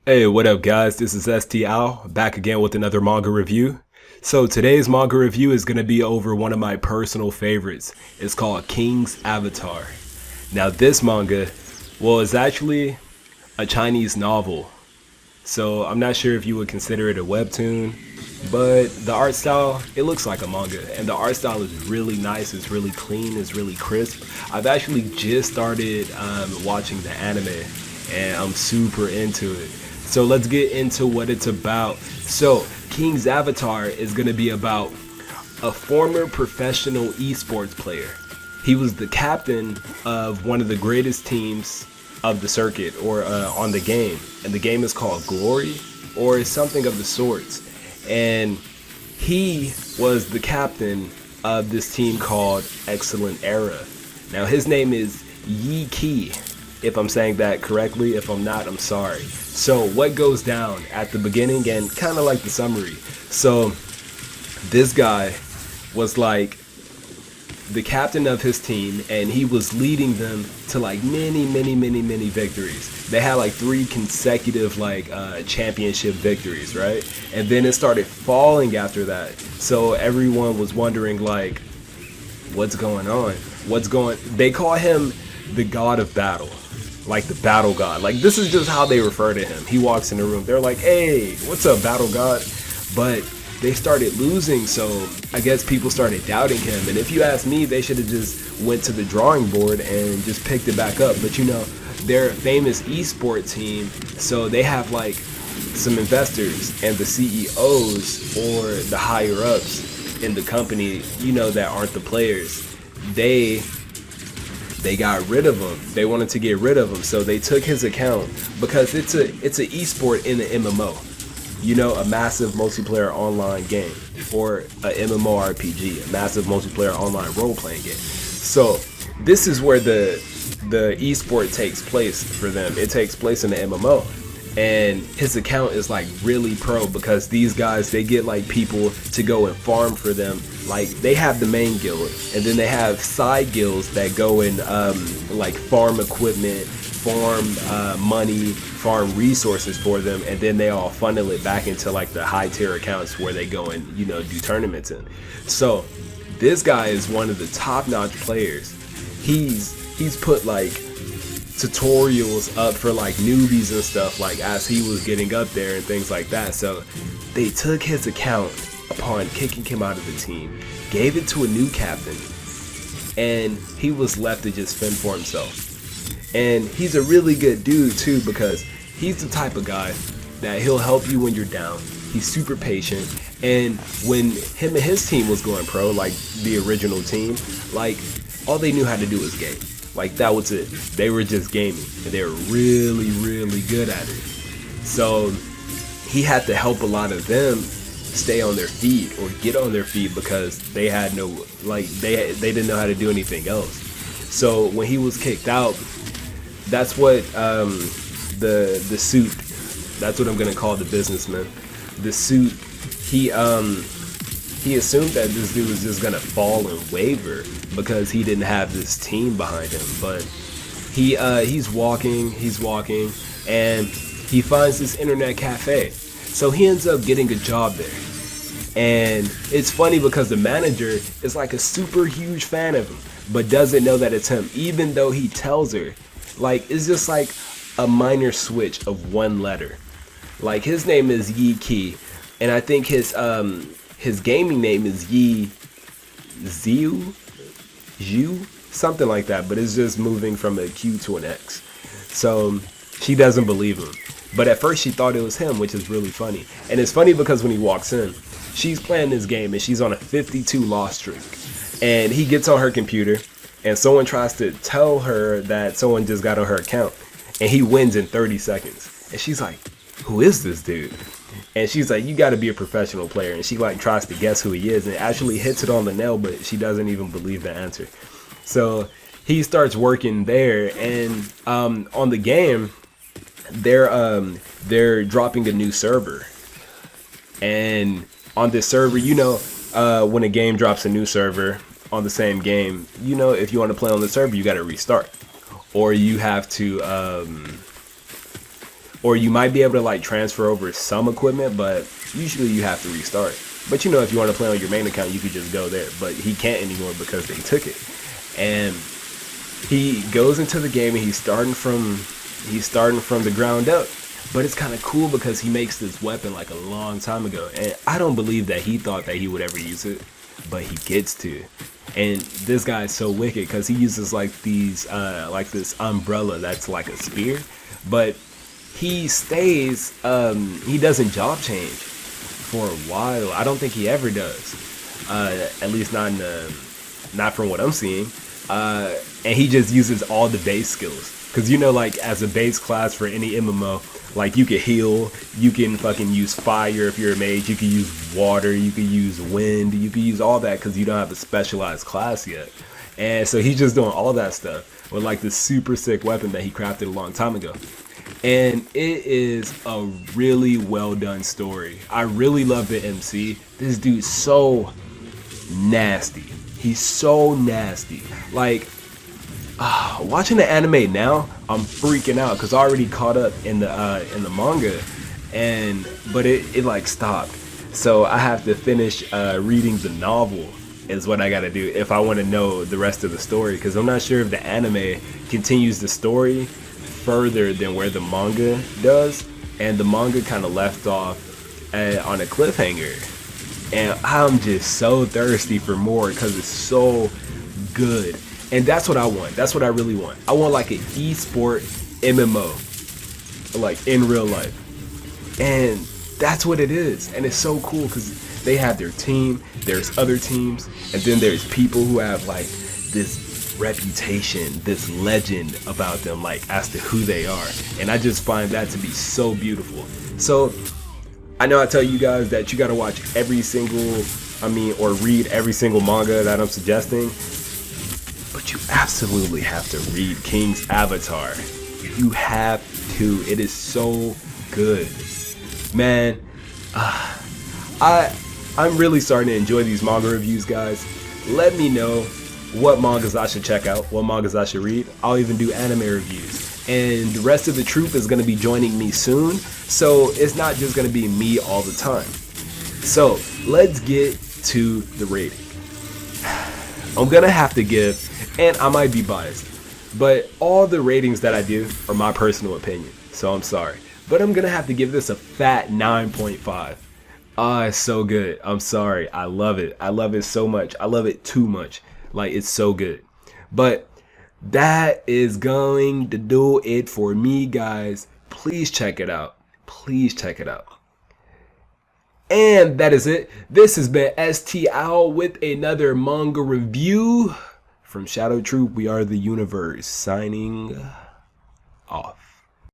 Hey, what up, guys? This is STL back again with another manga review. So, today's manga review is going to be over one of my personal favorites. It's called King's Avatar. Now, this manga, well, is actually a Chinese novel. So, I'm not sure if you would consider it a webtoon, but the art style, it looks like a manga. And the art style is really nice, it's really clean, it's really crisp. I've actually just started watching the anime, and I'm super into it. So let's get into what it's about. So King's Avatar is going to be about a former professional esports player. He was the captain of one of the greatest teams of the circuit or on the game. And the game is called Glory or something of the sorts. And he was the captain of this team called Excellent Era. Now his name is Yi Ki, if I'm saying that correctly. If I'm not, I'm sorry. So what goes down at the beginning and kind of like the summary. So this guy was like the captain of his team, and he was leading them to like many victories. They had like 3 consecutive championship victories, right? And then it started falling after that. So everyone was wondering like, what's going on? They call him the god of battle, like the battle god. Like, this is just how they refer to him. He walks in the room, they're like, hey, what's up, battle god? But they started losing, so I guess people started doubting him. And if you ask me, they should have just went to the drawing board and just picked it back up. But you know, they're a famous esport team, so they have like some investors and the CEOs or the higher ups in the company, you know, that aren't the players. They got rid of him. They wanted to get rid of him, so they took his account because it's an esport in an MMO. You know, a massive multiplayer online game, or a MMORPG, a massive multiplayer online role-playing game. So this is where the esport takes place for them. It takes place in the MMO. And his account is like really pro because these guys, they get like people to go and farm for them. Like, they have the main guild, and then they have side guilds that go and like farm equipment, farm money, farm resources for them, and then they all funnel it back into like the high tier accounts where they go and, you know, do tournaments in. So this guy is one of the top notch players. He's put like tutorials up for like newbies and stuff, like as he was getting up there and things like that. So they took his account upon kicking him out of the team, gave it to a new captain, and he was left to just fend for himself. And he's a really good dude too, because he's the type of guy that he'll help you when you're down. He's super patient, and when him and his team was going pro, like the original team, like all they knew how to do was game. Like, that was it. They were just gaming, and they were really good at it. So he had to help a lot of them stay on their feet or get on their feet because they had no, like, they didn't know how to do anything else. So when he was kicked out, that's what the suit, that's what I'm gonna call the businessman, the suit, he assumed that this dude was just gonna fall and waver because he didn't have this team behind him. But he's walking, and he finds this internet cafe. So he ends up getting a job there. And it's funny because the manager is like a super huge fan of him, but doesn't know that it's him, even though he tells her. Like, it's just like a minor switch of one letter. Like, his name is Yi Ki, and I think his gaming name is Yi Zhu, something like that, but it's just moving from a Q to an X. So she doesn't believe him. But at first she thought it was him, which is really funny. And it's funny because when he walks in, she's playing this game and she's on a 52 loss streak. And he gets on her computer and someone tries to tell her that someone just got on her account. And he wins in 30 seconds. And she's like, who is this dude? And she's like, you gotta be a professional player. And she like tries to guess who he is and actually hits it on the nail, but she doesn't even believe the answer. So he starts working there, and on the game, they're dropping a new server. And on this server, you know, when a game drops a new server on the same game, you know, if you want to play on the server, you got to restart, or you have to or you might be able to like transfer over some equipment, but usually you have to restart. But you know, if you want to play on your main account, you could just go there, but he can't anymore because they took it. And he goes into the game and he's starting from the ground up. But it's kind of cool because he makes this weapon like a long time ago, and I don't believe that he thought that he would ever use it, but he gets to. And this guy is so wicked because he uses like these like this umbrella that's like a spear, but he stays he doesn't job change for a while. I don't think he ever does, at least not in not from what I'm seeing. And he just uses all the base skills, because you know, like as a base class for any MMO, like you can heal, you can fucking use fire if you're a mage, you can use water, you can use wind, you can use all that because you don't have a specialized class yet. And so he's just doing all that stuff with like this super sick weapon that he crafted a long time ago. And it is a really well done story. I really love the MC. This dude's so nasty. He's so nasty. Like, watching the anime now, I'm freaking out because I already caught up in the manga, but it like stopped. So I have to finish reading the novel is what I gotta do if I want to know the rest of the story, because I'm not sure if the anime continues the story further than where the manga does, and the manga kind of left off on a cliffhanger, and I'm just so thirsty for more because it's so good. And that's what I want. That's what I really want. I want like an esport MMO, like in real life. And that's what it is. And it's so cool because they have their team, there's other teams, and then there's people who have like this reputation, this legend about them, like as to who they are. And I just find that to be so beautiful. So I know I tell you guys that you got to watch every single, or read every single manga that I'm suggesting. But you absolutely have to read King's Avatar. You have to. It is so good. Man, I'm really starting to enjoy these manga reviews, guys. Let me know what mangas I should check out, what mangas I should read. I'll even do anime reviews. And the rest of the troupe is going to be joining me soon, so it's not just going to be me all the time. So let's get to the rating. I'm going to have to give, and I might be biased, but all the ratings that I do are my personal opinion, so I'm sorry. But I'm going to have to give this a fat 9.5. It's so good. I'm sorry. I love it. I love it so much. I love it too much. Like, it's so good. But that is going to do it for me, guys. Please check it out. Please check it out. And that is it. This has been ST Owl with another manga review from Shadow Troupe. We are the universe, signing off.